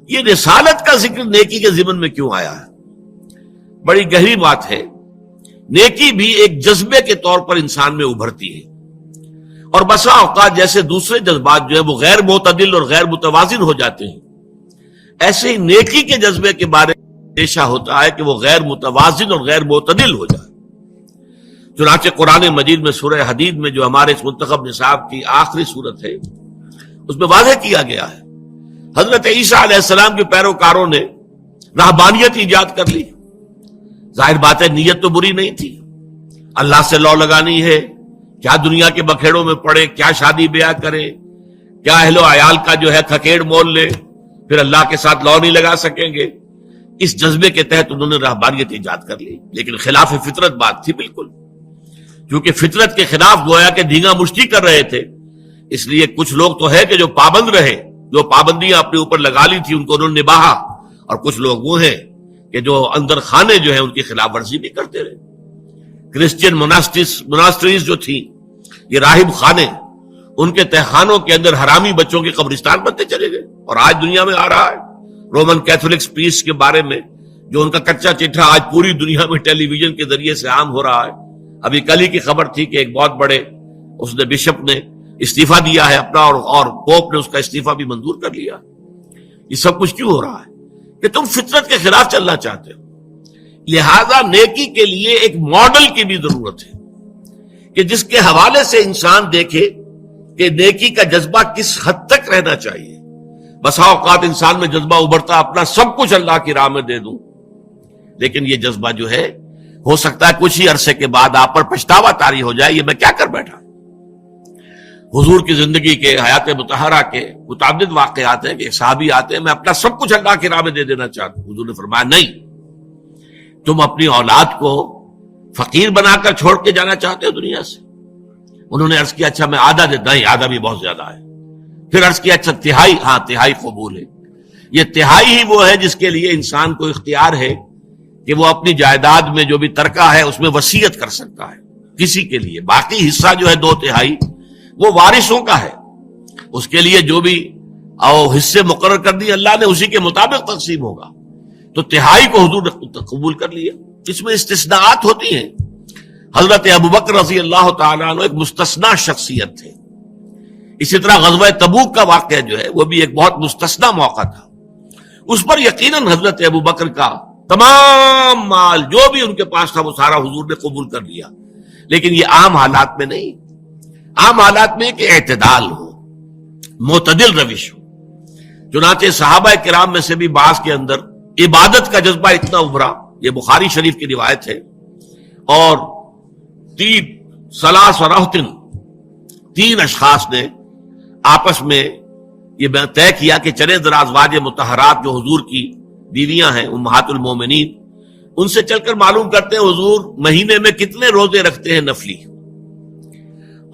یہ رسالت کا ذکر نیکی کے ضمن میں کیوں آیا ہے؟ بڑی گہری بات ہے. نیکی بھی ایک جذبے کے طور پر انسان میں ابھرتی ہے، اور بسا اوقات جیسے دوسرے جذبات جو ہے وہ غیر معتدل اور غیر متوازن ہو جاتے ہیں، ایسے ہی نیکی کے جذبے کے بارے میں پیشہ ہوتا ہے کہ وہ غیر متوازن اور غیر معتدل ہو جائے. چنانچہ قرآن مجید میں سورہ حدید میں جو ہمارے اس منتخب نصاب کی آخری سورت ہے، اس میں واضح کیا گیا ہے حضرت عیسیٰ علیہ السلام کے پیروکاروں نے رہبانیت ایجاد کر لی. ظاہر بات ہے نیت تو بری نہیں تھی، اللہ سے لو لگانی ہے، کیا دنیا کے بکھیڑوں میں پڑے، کیا شادی بیاہ کرے، کیا اہل و عیال کا جو ہے کھکیڑ مول لے، پھر اللہ کے ساتھ لو نہیں لگا سکیں گے. اس جذبے کے تحت انہوں نے رہبانیت ایجاد کر لی، لیکن خلاف فطرت بات تھی بالکل، کیونکہ فطرت کے خلاف گویا کہ دھینگا مشتی کر رہے تھے. اس لیے کچھ لوگ تو ہے کہ جو پابند رہے، جو پابندیاں اپنے اوپر لگا لی تھی ان کو انہوں نے نبھایا، اور کچھ لوگ وہ ہیں کہ جو اندر خانے جو ہیں ان کی خلاف ورزی بھی کرتے رہے. کرسچین مناسٹریز جو تھی، یہ راہب خانے، ان کے تہخانوں کے اندر حرامی بچوں کے قبرستان بنتے چلے گئے، اور آج دنیا میں آ رہا ہے. رومن کیتھولکس پیس کے بارے میں جو ان کا کچا چٹھا آج پوری دنیا میں ٹیلی ویژن کے ذریعے سے عام ہو رہا ہے. ابھی کل ہی کی خبر تھی کہ ایک بہت بڑے اس نے بشپ نے استعفیٰ دیا ہے اپنا، اور پوپ نے اس کا استعفیٰ بھی منظور کر لیا. یہ سب کچھ کیوں ہو رہا ہے؟ کہ تم فطرت کے خلاف چلنا چاہتے ہو. لہذا نیکی کے لیے ایک ماڈل کی بھی ضرورت ہے کہ جس کے حوالے سے انسان دیکھے کہ نیکی کا جذبہ کس حد تک رہنا چاہیے. بسا اوقات انسان میں جذبہ ابھرتا اپنا سب کچھ اللہ کی راہ میں دے دوں، لیکن یہ جذبہ جو ہے ہو سکتا ہے کچھ ہی عرصے کے بعد آپ پر پچھتاوا طاری ہو جائے، یہ میں کیا کر بیٹھا. حضور کی زندگی کے حیات مطہرہ کے متعدد واقعات ہیں کہ ایک صحابی آتے ہیں، میں اپنا سب کچھ اللہ کی راہ میں دے دینا چاہتا ہوں. حضور نے فرمایا نہیں، تم اپنی اولاد کو فقیر بنا کر چھوڑ کے جانا چاہتے ہو دنیا سے؟ انہوں نے عرض کیا اچھا میں آدھا دیتا، نہیں آدھا بھی بہت زیادہ ہے. پھر عرض کیا اچھا تہائی، ہاں تہائی قبول ہے. یہ تہائی ہی وہ ہے جس کے لیے انسان کو اختیار ہے کہ وہ اپنی جائیداد میں جو بھی ترکہ ہے اس میں وصیت کر سکتا ہے کسی کے لیے. باقی حصہ جو ہے 2/3 وہ وارثوں کا ہے، اس کے لیے جو بھی حصے مقرر کر دی اللہ نے اسی کے مطابق تقسیم ہوگا. تو تہائی کو حضور نے قبول کر لیا. اس میں استثناءات ہوتی ہیں. حضرت ابوبکر رضی اللہ تعالیٰ عنہ ایک مستثنا شخصیت تھے. اسی طرح غزوہ تبوک کا واقعہ جو ہے وہ بھی ایک بہت مستثنا موقع تھا. اس پر یقیناً حضرت ابوبکر کا تمام مال جو بھی ان کے پاس تھا وہ سارا حضور نے قبول کر لیا. لیکن یہ عام حالات میں نہیں، عام حالات میں کہ اعتدال ہو، معتدل روش ہو. چنانچہ صحابہ کرام میں سے بھی بعض کے اندر عبادت کا جذبہ اتنا ابھرا، یہ بخاری شریف کی روایت ہے، اور 3 اشخاص نے آپس میں یہ طے کیا کہ چلے ذرا ازواج مطہرات جو حضور کی بیویاں ہیں امہات المومنین، ان سے چل کر معلوم کرتے ہیں حضور مہینے میں کتنے روزے رکھتے ہیں نفلی،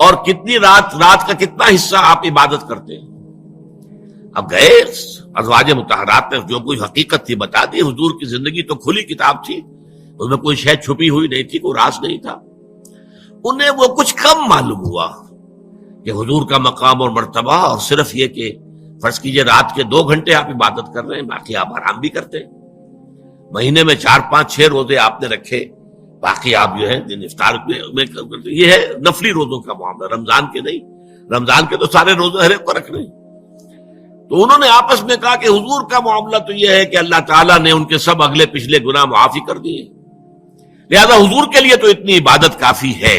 اور کتنی رات کا کتنا حصہ آپ عبادت کرتے ہیں. اب گئے ازواج مطہرات نے جو کوئی حقیقت تھی بتا دی. حضور کی زندگی تو کھلی کتاب تھی، اس میں کوئی شے چھپی ہوئی نہیں تھی، کوئی راز نہیں تھا. انہیں وہ کچھ کم معلوم ہوا کہ حضور کا مقام اور مرتبہ، اور صرف یہ کہ فرض کیجئے رات کے 2 گھنٹے آپ عبادت کر رہے ہیں، باقی آپ آرام بھی کرتے ہیں. مہینے میں 4 5 6 روزے آپ نے رکھے، باقی آپ جو ہے دن افطار میں کرتے. یہ ہے نفلی روزوں کا معاملہ، رمضان کے نہیں. رمضان کے تو سارے روزے ہر ایک کو رکھنے. تو انہوں نے آپس میں کہا کہ حضور کا معاملہ تو یہ ہے کہ اللہ تعالیٰ نے ان کے سب اگلے پچھلے گناہ معافی کر دیے، لہذا حضور کے لیے تو اتنی عبادت کافی ہے.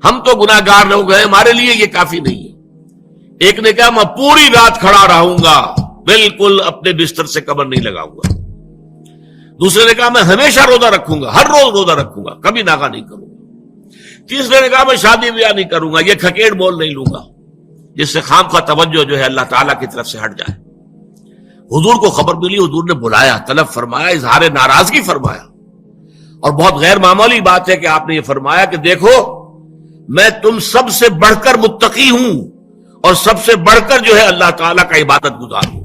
ہم تو گناہ گار لوگ ہیں، ہمارے لیے یہ کافی نہیں ہے. ایک نے کہا میں پوری رات کھڑا رہوں گا، بالکل اپنے بستر سے کمر نہیں لگاؤں گا. دوسرے نے کہا میں ہمیشہ روزہ رکھوں گا، ہر روز روزہ رکھوں گا، کبھی ناغہ نہیں کروں گا. تیسرے نے کہا میں شادی بیاہ نہیں کروں گا، یہ کھکیڑ مول نہیں لوں گا جس سے خام کا توجہ جو ہے اللہ تعالیٰ کی طرف سے ہٹ جائے. حضور کو خبر ملی، حضور نے بلایا، طلب فرمایا، اظہار ناراضگی فرمایا. اور بہت غیر معمولی بات ہے کہ آپ نے یہ فرمایا کہ دیکھو میں تم سب سے بڑھ کر متقی ہوں اور سب سے بڑھ کر جو ہے اللہ تعالیٰ کا عبادت گزار ہوں،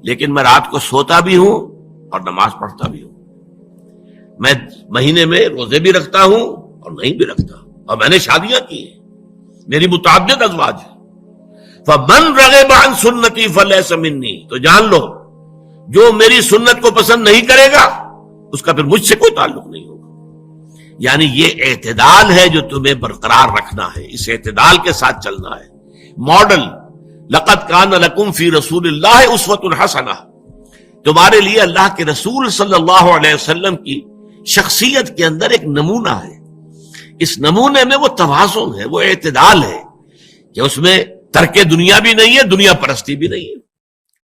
لیکن میں رات کو سوتا بھی ہوں اور نماز پڑھتا بھی ہوں. میں مہینے میں روزے بھی رکھتا ہوں اور نہیں بھی رکھتا، اور میں نے شادیاں کی ہیں، میری متعدد ازواج ہیں. فَمَنْ رَغِبَ عَنْ سُنَّتِي فَلَيْسَ مِنِّي، تو جان لو جو میری سنت کو پسند نہیں کرے گا اس کا پھر مجھ سے کوئی تعلق نہیں ہوگا. یعنی یہ اعتدال ہے جو تمہیں برقرار رکھنا ہے، اس اعتدال کے ساتھ چلنا ہے. ماڈل لقد کان لکم فی رسول اللہ اسوۃ حسنہ، تمہارے لیے اللہ کے رسول صلی اللہ علیہ وسلم کی شخصیت کے اندر ایک نمونہ ہے. اس نمونے میں وہ توازن ہے، وہ اعتدال ہے کہ اس میں ترک دنیا بھی نہیں ہے، دنیا پرستی بھی نہیں ہے.